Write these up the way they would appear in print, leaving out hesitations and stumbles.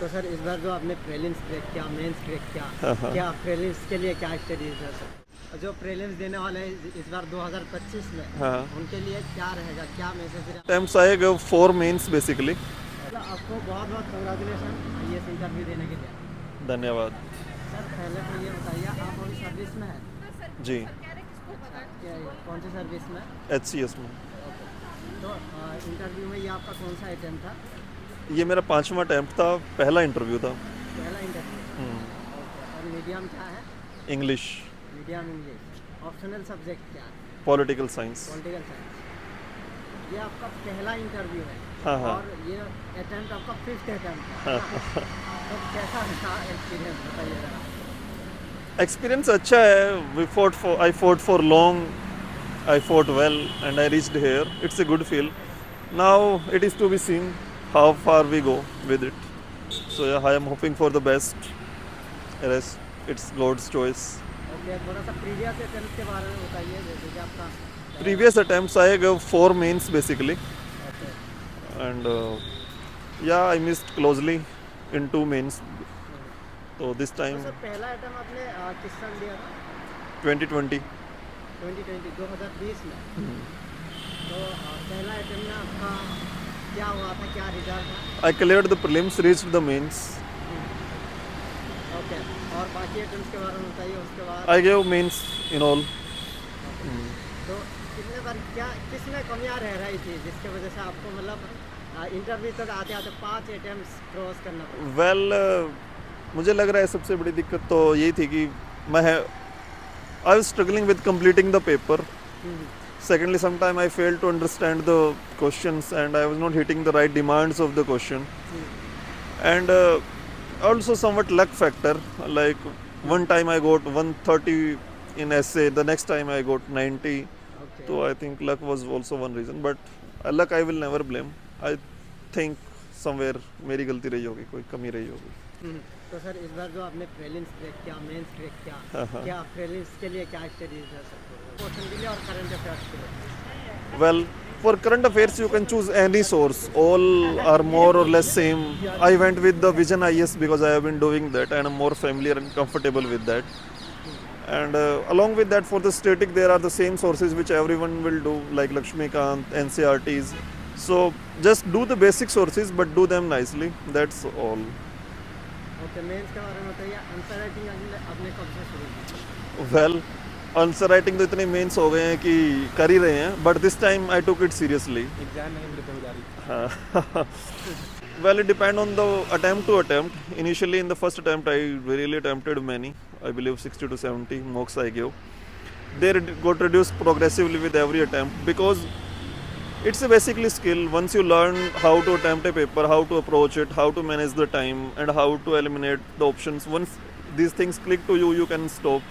तो सर इस बार जो आपने प्रीलिम्स क्रैक किया, मेंस क्रैक किया, हाँ क्या प्रीलिम्स के लिए क्या स्टडीज है सर? जो प्रीलिम्स देने वाले हैं इस बार 2025 में, हाँ उनके लिए क्या रहेगा, क्या मैसेज? अटेम्प्ट्स आएगा 4 मेंस बेसिकली। आपको बहुत बहुत कंग्रेचुलेसन आईएएस इंटरव्यू देने के लिए। धन्यवाद सर पहले तो ये बताइए, आप अभी सर्विस में हैं? जी। क्या कौन सी सर्विस में? HCS में। ओके। तो इंटरव्यू में ये आपका कौन सा अटेम्प्ट था? ये मेरा 5वां अटैम्प्ट था, पहला इंटरव्यू था। पहला इंटरव्यू। ओके। और मीडियम क्या है? English, medium English. Optional subject क्या है? Political science. Political science. ये आपका पहला इंटरव्यू है। हाँ हाँ और ये अटेम्प्ट आपका 5th अटेम्प्ट है। हाँ। तो कैसा था एक्सपीरियंस, बताइए ज़रा। एक्सपीरियंस अच्छा है। I fought for long, I fought well and I reached here. It's a good feel. Now it is to be seen how far we go with it. So yeah, I am hoping for the best. Rest, it's God's choice. Okay, थोड़ा सा previous attempt के बारे में बताइए, जैसे कि आपका Previous attempts I gave 4 mains basically, okay. and yeah, I missed closely in 2 mains. So this तो time सर पहला अटेम्प्ट आपने किस साल दिया था? 2020 2020 में। तो पहला अटेम्प्ट में आपका क्या हुआ था, क्या रिजल्ट था? I cleared the prelims, reached the mains. Okay. और बाकी अटेम्प्ट के बारे में बताइए उसके बाद। I gave mains in all. तो कितने बार क्या किसमें कमियां रह रही थी जिसके वजह से आपको मतलब इंटरव्यू तक आते आते 5 अटेम्प्ट्स क्रॉस करना पड़ा? वेल मुझे लग रहा है सबसे बड़ी दिक्कत तो यही थी कि मैं I was struggling with completing the paper. Secondly, sometime I failed to understand the questions and I was not hitting the right demands of the question. And also somewhat luck factor. Like one time I got 130 in essay, the next time I got 90. Okay. So I think luck was also one reason. But luck I will never blame. I think somewhere मेरी गलती रही होगी, कोई कमी रही होगी. तो sir इस बार जो आपने प्रीलिम्स क्रैक किया, मेंस क्रैक किया, क्या प्रीलिम्स के लिए क्या स्टडीज है सर? क्वेश्चन के लिए और करंट अफेयर्स के लिए? Well, for current affairs, you can choose any source. All are more or less same. I went with the Vision IS because I have been doing that and I'm more familiar and comfortable with that. And along with that, for the static, there are the same sources which everyone will do, like Lakshmikant, NCRTs. So just do the basic sources, but do them nicely. That's all. Okay. Mains के बारे में बताइए, answer writing आपने कब से शुरू की? Well, answer writing तो इतने मेंस हो गए हैं कि कर ही रहे हैं, but this time I took it seriously. Exam नहीं मिलते हो जा रही। Well, it depend on the attempt to attempt. Initially, in the first attempt, I really attempted many. I believe 60 to 70 mocks I gave. They got reduced progressively with every attempt because it's a basically skill. Once you learn how to attempt a paper, how to approach it, how to manage the time, and how to eliminate the options, once these things click to you, you can stop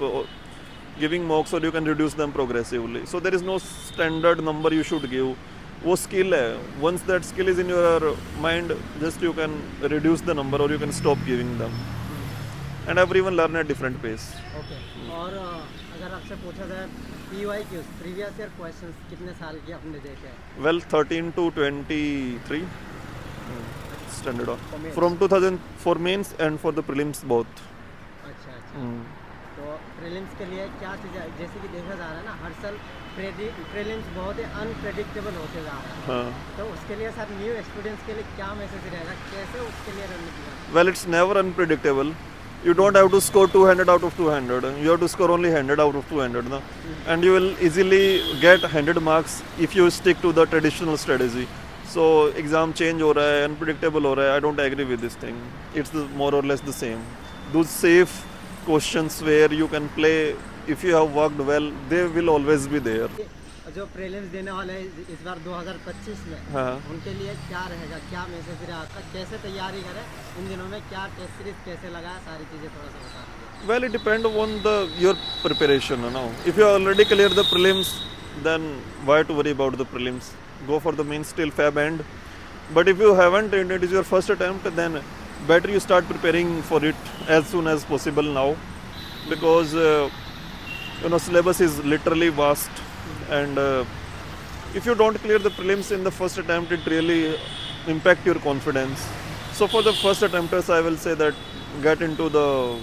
giving mocks or you can reduce them progressively. So there is no standard number you should give. वो skill है. Once that skill is in your mind, just you can reduce the number or you can stop giving them. And everyone learn at different pace. Okay. और अगर आपसे पूछा जाए PYQs, previous year questions कितने साल के आपने देखे हैं? Well, 13 to 23 standard off. For mains? From 2000 for mains and for the prelims both. अच्छा अच्छा। तो प्रीलिम्स के लिए क्या चीज़ है, जैसे कि देखा जा रहा है ना हर साल प्रीलिम्स बहुत ही अनप्रेडिक्टेबल होते जा रहा है, हाँ. तो उसके लिए सर न्यू स्टूडेंट्स के लिए क्या मैसेज रहेगा, कैसे उसके लिए रणनीति है? Well, it's never unpredictable. You don't have to score 200 out of 200. You have to score only 100 out of 200. No? And you will easily get 100 marks if you stick to the traditional strategy. So exam change हो रहा है, unpredictable हो रहा है. I don't agree with this thing. It's more or less the same. Those safe questions where you can play, if you have worked well, they will always be there. जो prelims देने वाले हैं इस बार 2025 में, हाँ. उनके लिए क्या रहेगा, क्या मैसेज रहेगा आपका, कैसे तैयारी करें, इन दिनों में क्या टेस्ट सीरीज कैसे लगाए, सारी चीज़ें थोड़ा सा बता दीजिए। Well, it depends on your preparation. You know, if you already cleared the prelims, then why to worry about the prelims? Go for the mains till Feb end. But if you haven't and it is your first attempt, then better you start preparing for it as soon as possible now, because syllabus is literally vast, and if you don't clear the prelims in the first attempt, it really impact your confidence. So for the first attempters, I will say that get into the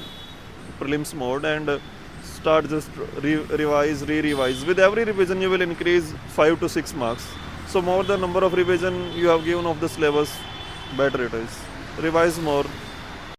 prelims mode and start just revise, re-revise. With every revision, you will increase 5 to 6 marks. So more the number of revision you have given of the syllabus, better it is. Revise more,